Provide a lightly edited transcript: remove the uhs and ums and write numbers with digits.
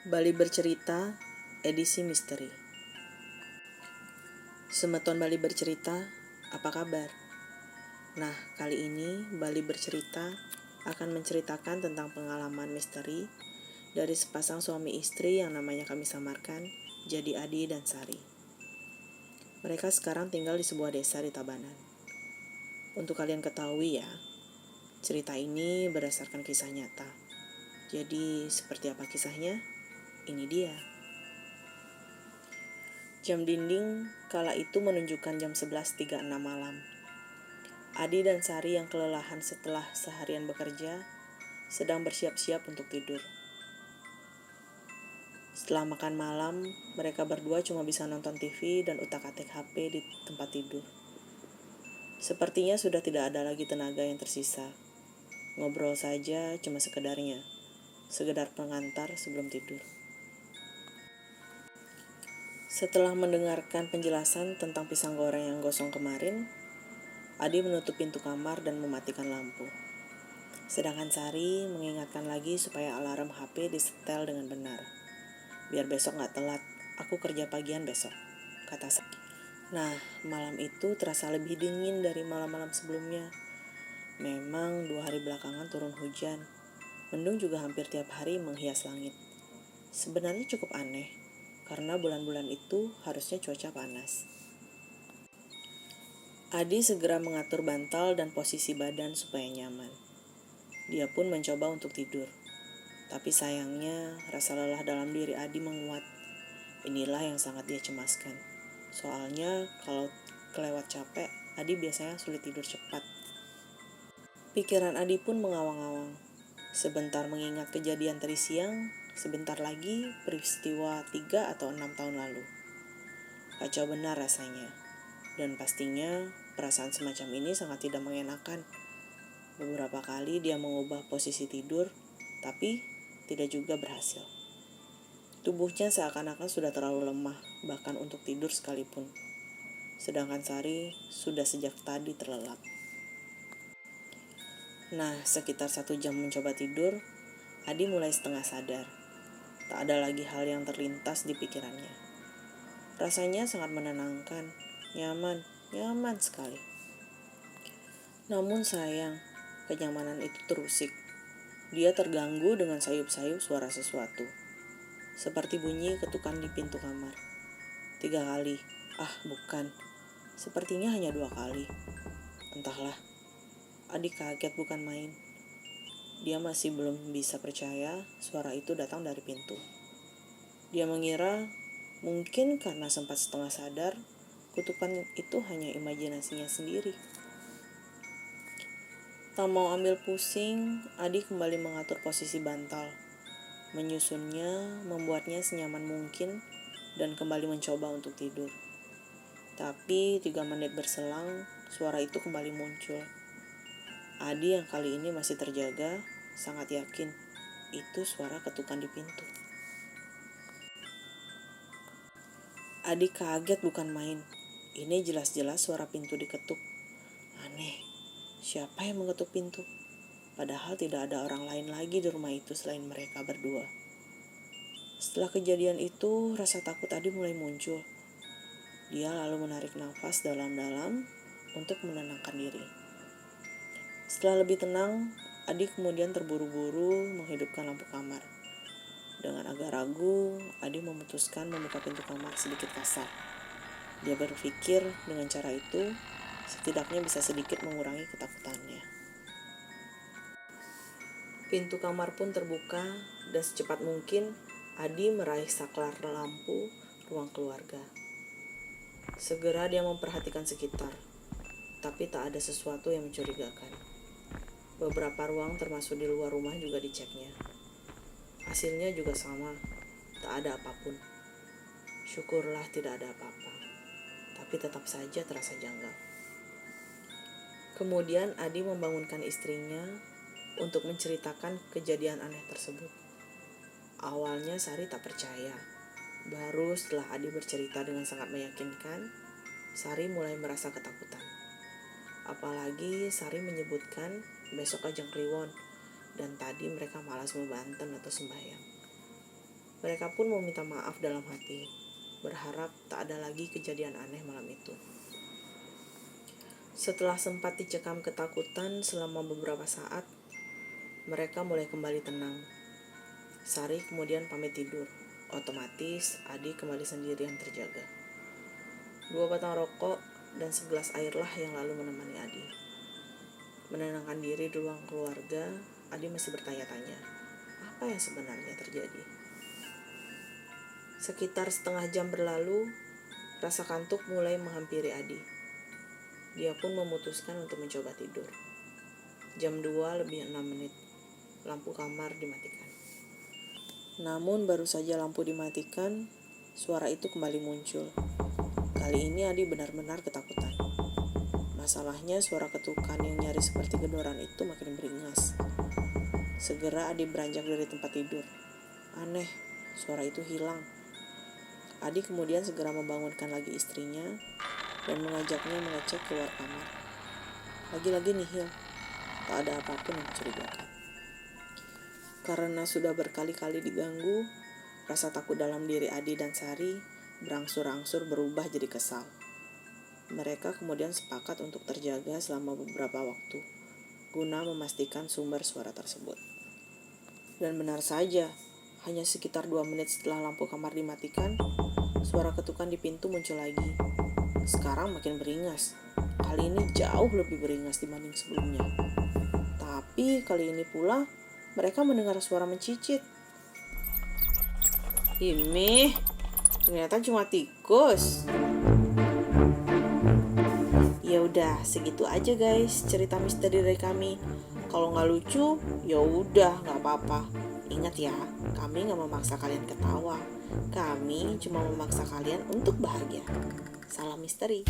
Bali Bercerita, edisi misteri. Semeton Bali Bercerita, apa kabar? Nah, kali ini Bali Bercerita akan menceritakan tentang pengalaman misteri dari sepasang suami istri yang namanya kami samarkan jadi Adi dan Sari. Mereka sekarang tinggal di sebuah desa di Tabanan. Untuk kalian ketahui ya, cerita ini berdasarkan kisah nyata. Jadi, seperti apa kisahnya? Ini dia. Jam dinding kala itu menunjukkan jam 11.36 malam. Adi dan Sari yang kelelahan setelah seharian bekerja sedang bersiap-siap untuk tidur. Setelah makan malam, mereka berdua cuma bisa nonton TV dan utak-atik HP di tempat tidur. Sepertinya sudah tidak ada lagi tenaga yang tersisa. Ngobrol saja cuma sekedar pengantar sebelum tidur. Setelah mendengarkan penjelasan tentang pisang goreng yang gosong kemarin, Adi menutup pintu kamar dan mematikan lampu. Sedangkan Sari mengingatkan lagi supaya alarm HP disetel dengan benar. Biar besok gak telat, aku kerja pagian besok, kata Sari. Nah, malam itu terasa lebih dingin dari malam-malam sebelumnya. Memang 2 hari belakangan turun hujan. Mendung juga hampir tiap hari menghias langit. Sebenarnya cukup aneh, karena bulan-bulan itu harusnya cuaca panas. Adi segera mengatur bantal dan posisi badan supaya nyaman. Dia pun mencoba untuk tidur. Tapi sayangnya, rasa lelah dalam diri Adi menguat. Inilah yang sangat dia cemaskan. Soalnya, kalau kelewat capek, Adi biasanya sulit tidur cepat. Pikiran Adi pun mengawang-awang. Sebentar mengingat kejadian tadi siang, sebentar lagi peristiwa 3 atau 6 tahun lalu. Kacau benar rasanya. Dan pastinya, perasaan semacam ini sangat tidak mengenakan. Beberapa kali dia mengubah posisi tidur, tapi tidak juga berhasil. Tubuhnya seakan-akan sudah terlalu lemah, bahkan untuk tidur sekalipun. Sedangkan Sari sudah sejak tadi terlelap. Nah, sekitar 1 jam mencoba tidur, Adi mulai setengah sadar. Tak ada lagi hal yang terlintas di pikirannya. Rasanya sangat menenangkan, nyaman sekali. Namun sayang, kenyamanan itu terusik. Dia terganggu dengan sayup-sayup suara sesuatu. Seperti bunyi ketukan di pintu kamar. 3 kali. Bukan. Sepertinya hanya 2 kali. Entahlah. Adi kaget bukan main. Dia masih belum bisa percaya suara itu datang dari pintu. Dia mengira mungkin karena sempat setengah sadar, kutukan itu hanya imajinasinya sendiri. Tak mau ambil pusing, Adi kembali mengatur posisi bantal. Menyusunnya, membuatnya senyaman mungkin, dan kembali mencoba untuk tidur. Tapi 3 menit berselang, suara itu kembali muncul. Adi yang kali ini masih terjaga, sangat yakin itu suara ketukan di pintu. Adi kaget bukan main. Ini jelas-jelas suara pintu diketuk. Aneh, siapa yang mengetuk pintu? Padahal tidak ada orang lain lagi di rumah itu selain mereka berdua. Setelah kejadian itu, rasa takut Adi mulai muncul. Dia lalu menarik nafas dalam-dalam untuk menenangkan diri. Setelah lebih tenang, Adi kemudian terburu-buru menghidupkan lampu kamar. Dengan agak ragu, Adi memutuskan membuka pintu kamar sedikit kasar. Dia berpikir dengan cara itu, setidaknya bisa sedikit mengurangi ketakutannya. Pintu kamar pun terbuka, dan secepat mungkin Adi meraih saklar lampu ruang keluarga. Segera dia memperhatikan sekitar, tapi tak ada sesuatu yang mencurigakan. Beberapa ruang termasuk di luar rumah juga diceknya. Hasilnya juga sama, tak ada apapun. Syukurlah tidak ada apa-apa, tapi tetap saja terasa janggal. Kemudian Adi membangunkan istrinya untuk menceritakan kejadian aneh tersebut. Awalnya Sari tak percaya. Baru setelah Adi bercerita dengan sangat meyakinkan, Sari mulai merasa ketakutan. Apalagi Sari menyebutkan besok ajang kliwon, dan tadi mereka malas membanten atau sembahyang. Mereka pun meminta maaf dalam hati, berharap tak ada lagi kejadian aneh malam itu. Setelah sempat dicekam ketakutan selama beberapa saat, mereka mulai kembali tenang. Sari kemudian pamit tidur. Otomatis Adi kembali sendirian terjaga. 2 batang rokok dan segelas airlah yang lalu menemani Adi. Menenangkan diri di ruang keluarga, Adi masih bertanya-tanya, apa yang sebenarnya terjadi? Sekitar setengah jam berlalu, rasa kantuk mulai menghampiri Adi. Dia pun memutuskan untuk mencoba tidur. Jam 2:06, lampu kamar dimatikan. Namun baru saja lampu dimatikan, suara itu kembali muncul. Kali ini Adi benar-benar ketakutan. Masalahnya suara ketukan yang nyaris seperti gedoran itu makin beringas. Segera Adi beranjak dari tempat tidur. Aneh, suara itu hilang. Adi kemudian segera membangunkan lagi istrinya dan mengajaknya mengecek keluar kamar. Lagi-lagi nihil, tak ada apapun yang mencurigakan. Karena sudah berkali-kali diganggu, rasa takut dalam diri Adi dan Sari berangsur-angsur berubah jadi kesal. Mereka kemudian sepakat untuk terjaga selama beberapa waktu, guna memastikan sumber suara tersebut. Dan benar saja, hanya sekitar 2 menit setelah lampu kamar dimatikan, suara ketukan di pintu muncul lagi. Sekarang makin beringas. Kali ini jauh lebih beringas dibanding sebelumnya. Tapi kali ini pula mereka mendengar suara mencicit. Ih, ternyata cuma tikus. Ya udah, segitu aja guys cerita misteri dari kami. Kalau nggak lucu, ya udah nggak apa-apa. Ingat ya, kami nggak memaksa kalian ketawa. Kami cuma memaksa kalian untuk bahagia. Salam misteri.